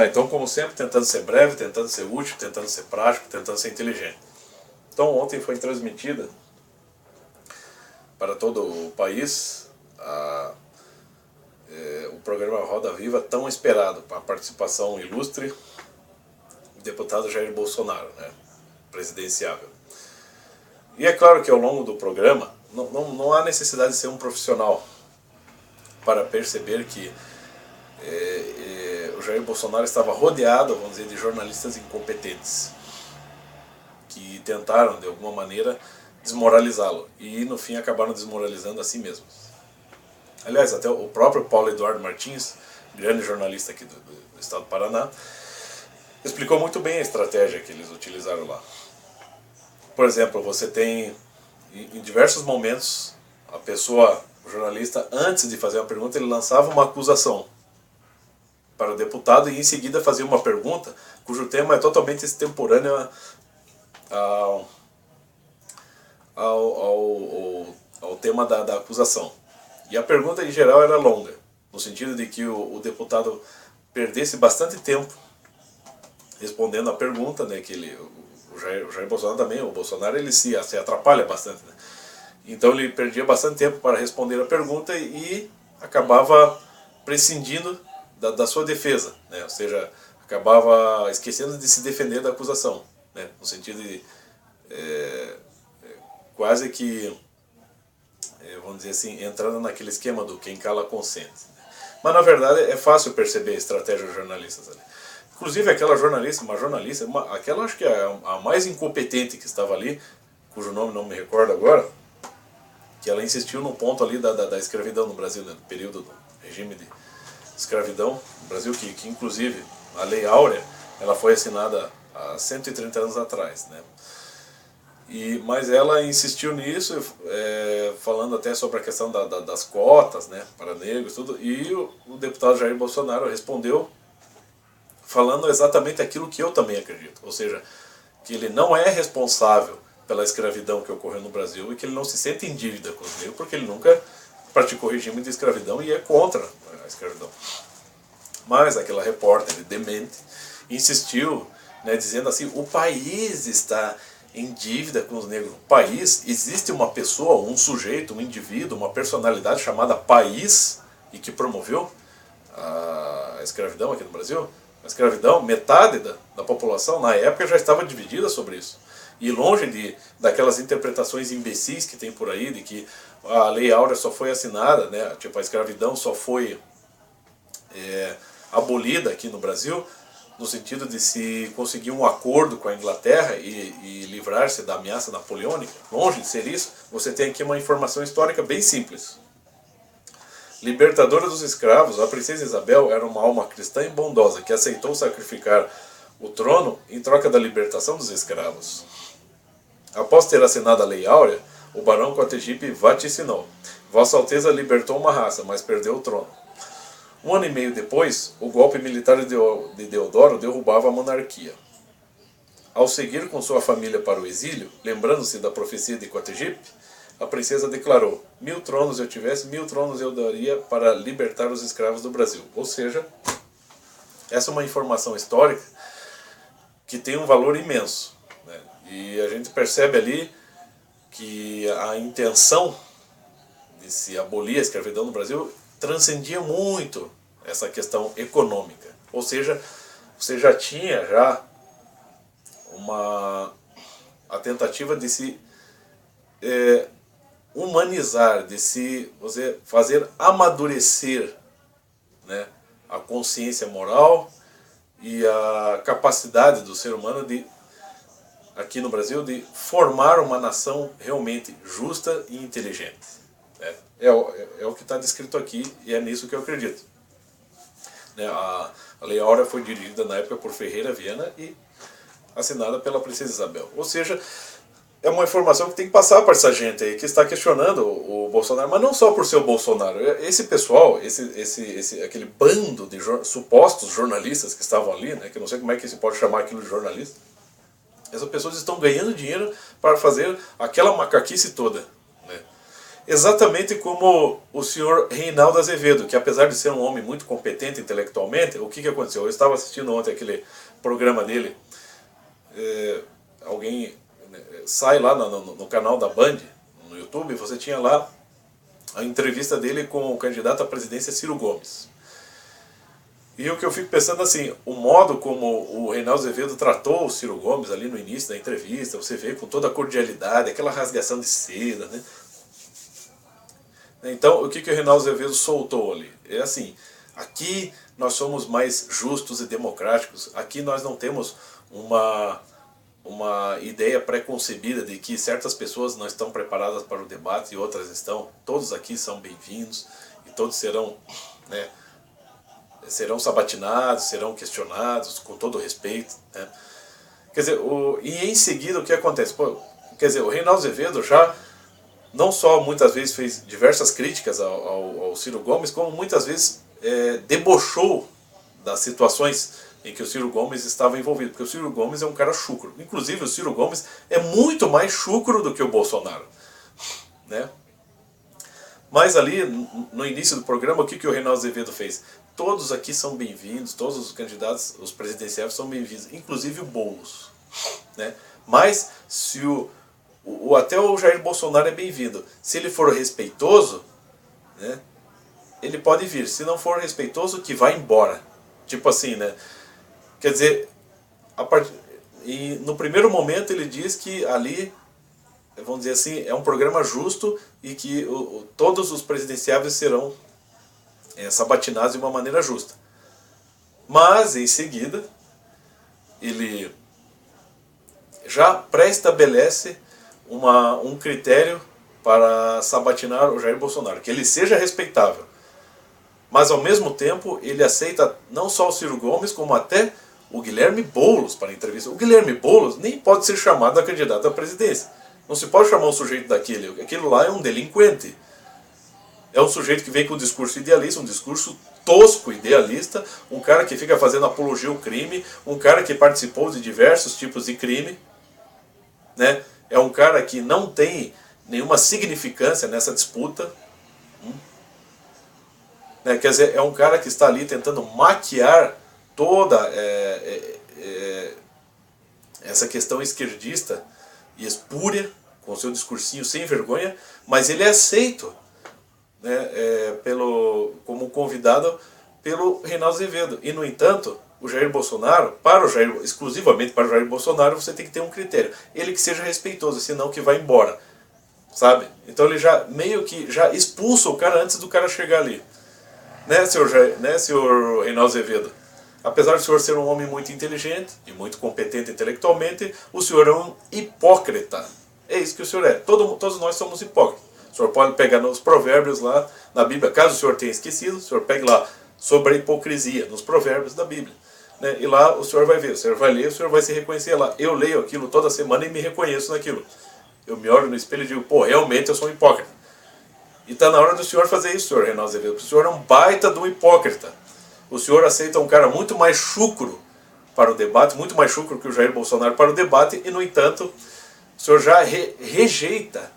Então, como sempre, tentando ser breve, tentando ser útil, tentando ser prático, tentando ser inteligente. Então, ontem foi transmitida para todo o país o programa Roda Viva, tão esperado, com a participação ilustre do deputado Jair Bolsonaro, né, presidenciável. E é claro que ao longo do programa não há necessidade de ser um profissional para perceber que o Jair Bolsonaro estava rodeado, vamos dizer, de jornalistas incompetentes que tentaram de alguma maneira desmoralizá-lo e no fim acabaram desmoralizando a si mesmos. Aliás, até o próprio Paulo Eduardo Martins, grande jornalista aqui do estado do Paraná, explicou muito bem a estratégia que eles utilizaram lá. Por exemplo, você tem em diversos momentos a pessoa, o jornalista, antes de fazer uma pergunta, ele lançava uma acusação para o deputado e em seguida fazia uma pergunta cujo tema é totalmente extemporâneo ao tema da acusação. E a pergunta em geral era longa, no sentido de que o deputado perdesse bastante tempo respondendo a pergunta, né, que o Jair Bolsonaro também, o Bolsonaro ele se atrapalha bastante, né? Então ele perdia bastante tempo para responder a pergunta e acabava prescindindo da sua defesa, né? Ou seja, acabava esquecendo de se defender da acusação, né? No sentido de quase que, vamos dizer assim, entrando naquele esquema do quem cala consente. Mas na verdade é fácil perceber a estratégia dos jornalistas ali. Inclusive aquela jornalista, aquela acho que é a mais incompetente que estava ali, cujo nome não me recordo agora, que ela insistiu no ponto ali da escravidão no Brasil, né, do período do regime de escravidão no Brasil, que inclusive a Lei Áurea ela foi assinada há 130 anos atrás, né? Mas ela insistiu nisso, falando até sobre a questão das cotas, né, para negros, tudo, e o deputado Jair Bolsonaro respondeu falando exatamente aquilo que eu também acredito, ou seja, que ele não é responsável pela escravidão que ocorreu no Brasil e que ele não se sente em dívida com os negros porque ele nunca praticou regime de escravidão e é contra a escravidão. Mas aquela repórter demente insistiu, né, dizendo assim, o país está em dívida com os negros. O país, existe uma pessoa, um sujeito, um indivíduo, uma personalidade chamada país e que promoveu a escravidão aqui no Brasil. A escravidão, metade da população na época já estava dividida sobre isso. E longe daquelas interpretações imbecis que tem por aí, de que a Lei Áurea só foi assinada, né, tipo a escravidão só foi abolida aqui no Brasil, no sentido de se conseguir um acordo com a Inglaterra e livrar-se da ameaça napoleônica. Longe de ser isso, você tem aqui uma informação histórica bem simples. Libertadora dos escravos, a princesa Isabel era uma alma cristã e bondosa que aceitou sacrificar o trono em troca da libertação dos escravos. Após ter assinado a Lei Áurea, o barão Cotegipe vaticinou: Vossa Alteza libertou uma raça, mas perdeu o trono. 1 ano e meio depois, o golpe militar de Deodoro derrubava a monarquia. Ao seguir com sua família para o exílio, lembrando-se da profecia de Cotegipe, a princesa declarou: 1000 tronos eu tivesse, 1000 tronos eu daria para libertar os escravos do Brasil. Ou seja, essa é uma informação histórica que tem um valor imenso, né? E a gente percebe ali que a intenção de se abolir a escravidão no Brasil transcendia muito essa questão econômica. Ou seja, você já tinha a tentativa de se humanizar, de se fazer amadurecer, né, a consciência moral e a capacidade do ser humano aqui no Brasil de formar uma nação realmente justa e inteligente. É o que está descrito aqui e é nisso que eu acredito. A Lei Áurea foi dirigida na época por Ferreira Viana e assinada pela princesa Isabel. Ou seja, é uma informação que tem que passar para essa gente aí que está questionando o Bolsonaro, mas não só por ser o Bolsonaro. Esse pessoal, aquele bando de supostos jornalistas que estavam ali, né, que eu não sei como é que se pode chamar aquilo de jornalista, essas pessoas estão ganhando dinheiro para fazer aquela macaquice toda, né? Exatamente como o senhor Reinaldo Azevedo, que apesar de ser um homem muito competente intelectualmente, o que aconteceu? Eu estava assistindo ontem aquele programa dele, alguém sai lá no canal da Band, no YouTube, você tinha lá a entrevista dele com o candidato à presidência Ciro Gomes. E o que eu fico pensando assim, o modo como o Reinaldo Azevedo tratou o Ciro Gomes ali no início da entrevista, você vê com toda a cordialidade, aquela rasgação de seda, né? Então, o que o Reinaldo Azevedo soltou ali? É assim, aqui nós somos mais justos e democráticos, aqui nós não temos uma ideia pré-concebida de que certas pessoas não estão preparadas para o debate e outras estão. Todos aqui são bem-vindos e todos serão, né, serão sabatinados, serão questionados com todo respeito, né? Quer dizer, e em seguida o que acontece? Quer dizer, o Reinaldo Azevedo já não só muitas vezes fez diversas críticas ao Ciro Gomes, como muitas vezes debochou das situações em que o Ciro Gomes estava envolvido, porque o Ciro Gomes é um cara chucro. Inclusive o Ciro Gomes é muito mais chucro do que o Bolsonaro, né? Mas ali, no início do programa, o que o Reinaldo Azevedo fez? Todos aqui são bem-vindos, todos os candidatos, os presidenciais são bem-vindos, inclusive o Boulos, né? Mas se até o Jair Bolsonaro é bem-vindo. Se ele for respeitoso, né, ele pode vir. Se não for respeitoso, que vá embora. Tipo assim, né? Quer dizer, e no primeiro momento ele diz que ali, vamos dizer assim, é um programa justo e que todos os presidenciáveis serão sabatinados de uma maneira justa. Mas, em seguida, ele já pré-estabelece um critério para sabatinar o Jair Bolsonaro, que ele seja respeitável. Mas, ao mesmo tempo, ele aceita não só o Ciro Gomes, como até o Guilherme Boulos para a entrevista. O Guilherme Boulos nem pode ser chamado a candidato à presidência. Não se pode chamar um sujeito daquele. Aquilo lá é um delinquente. É um sujeito que vem com um discurso idealista, um discurso tosco, idealista, um cara que fica fazendo apologia ao crime, um cara que participou de diversos tipos de crime, né? É um cara que não tem nenhuma significância nessa disputa. Né? Quer dizer, é um cara que está ali tentando maquiar toda essa questão esquerdista e espúria, com seu discursinho sem vergonha, mas ele é aceito, né, como convidado pelo Reinaldo Azevedo. E, no entanto, o Jair Bolsonaro, exclusivamente para o Jair Bolsonaro, você tem que ter um critério. Ele que seja respeitoso, senão que vai embora. Sabe? Então ele já meio que já expulsa o cara antes do cara chegar ali. Né, senhor Reinaldo Azevedo? Apesar do senhor ser um homem muito inteligente e muito competente intelectualmente, o senhor é um hipócrita. É isso que o senhor é. Todos nós somos hipócritas. O senhor pode pegar nos provérbios lá na Bíblia, caso o senhor tenha esquecido, o senhor pegue lá sobre a hipocrisia, nos provérbios da Bíblia. Né? E lá o senhor vai ver, o senhor vai ler, o senhor vai se reconhecer lá. Eu leio aquilo toda semana e me reconheço naquilo. Eu me olho no espelho e digo, pô, realmente eu sou um hipócrita. E está na hora do senhor fazer isso, senhor Reinaldo Azevedo. O senhor é um baita de um hipócrita. O senhor aceita um cara muito mais chucro para o debate, muito mais chucro que o Jair Bolsonaro para o debate, e, no entanto, o senhor já rejeita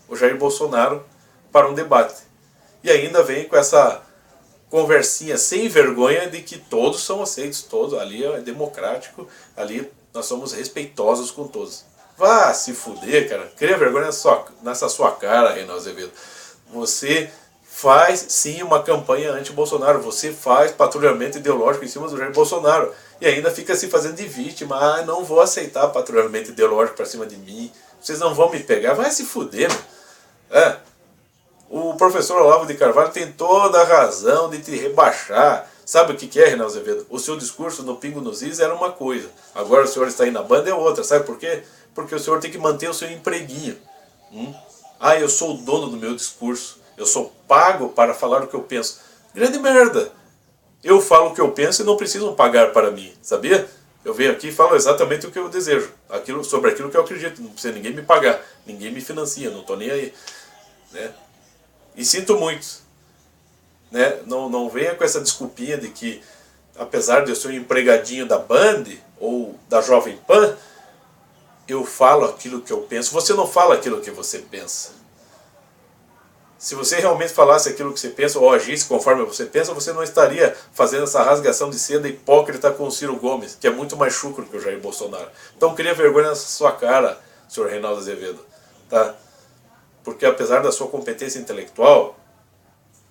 o Jair Bolsonaro para um debate. E ainda vem com essa conversinha sem vergonha de que todos são aceitos, todos, ali é democrático, ali nós somos respeitosos com todos. Vá se fuder, cara. Cria vergonha nessa sua cara, Reinaldo Azevedo. Você faz sim uma campanha anti-Bolsonaro, você faz patrulhamento ideológico em cima do Jair Bolsonaro e ainda fica se fazendo de vítima. Ah, não vou aceitar patrulhamento ideológico para cima de mim, vocês não vão me pegar. Vai se fuder, meu. O professor Olavo de Carvalho tem toda a razão de te rebaixar. Sabe o que é, Reinaldo Azevedo? O seu discurso no Pingo nos Is era uma coisa, agora o senhor está aí na Band é outra. Sabe por quê? Porque o senhor tem que manter o seu empreguinho. Ah, eu sou o dono do meu discurso, eu sou pago para falar o que eu penso. Grande merda! Eu falo o que eu penso e não precisam pagar para mim, sabia? Eu venho aqui e falo exatamente o que eu desejo, sobre aquilo que eu acredito, não precisa ninguém me pagar, ninguém me financia, não estou nem aí. Né? E sinto muito. Né? Não venha com essa desculpinha de que, apesar de eu ser um empregadinho da Band ou da Jovem Pan, eu falo aquilo que eu penso. Você não fala aquilo que você pensa. Se você realmente falasse aquilo que você pensa, ou agisse conforme você pensa, você não estaria fazendo essa rasgação de seda hipócrita com o Ciro Gomes, que é muito mais chucro que o Jair Bolsonaro. Então cria vergonha nessa sua cara, senhor Reinaldo Azevedo. Tá? Porque apesar da sua competência intelectual,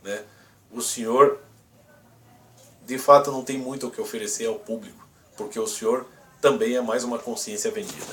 né, o senhor de fato não tem muito o que oferecer ao público, porque o senhor também é mais uma consciência vendida.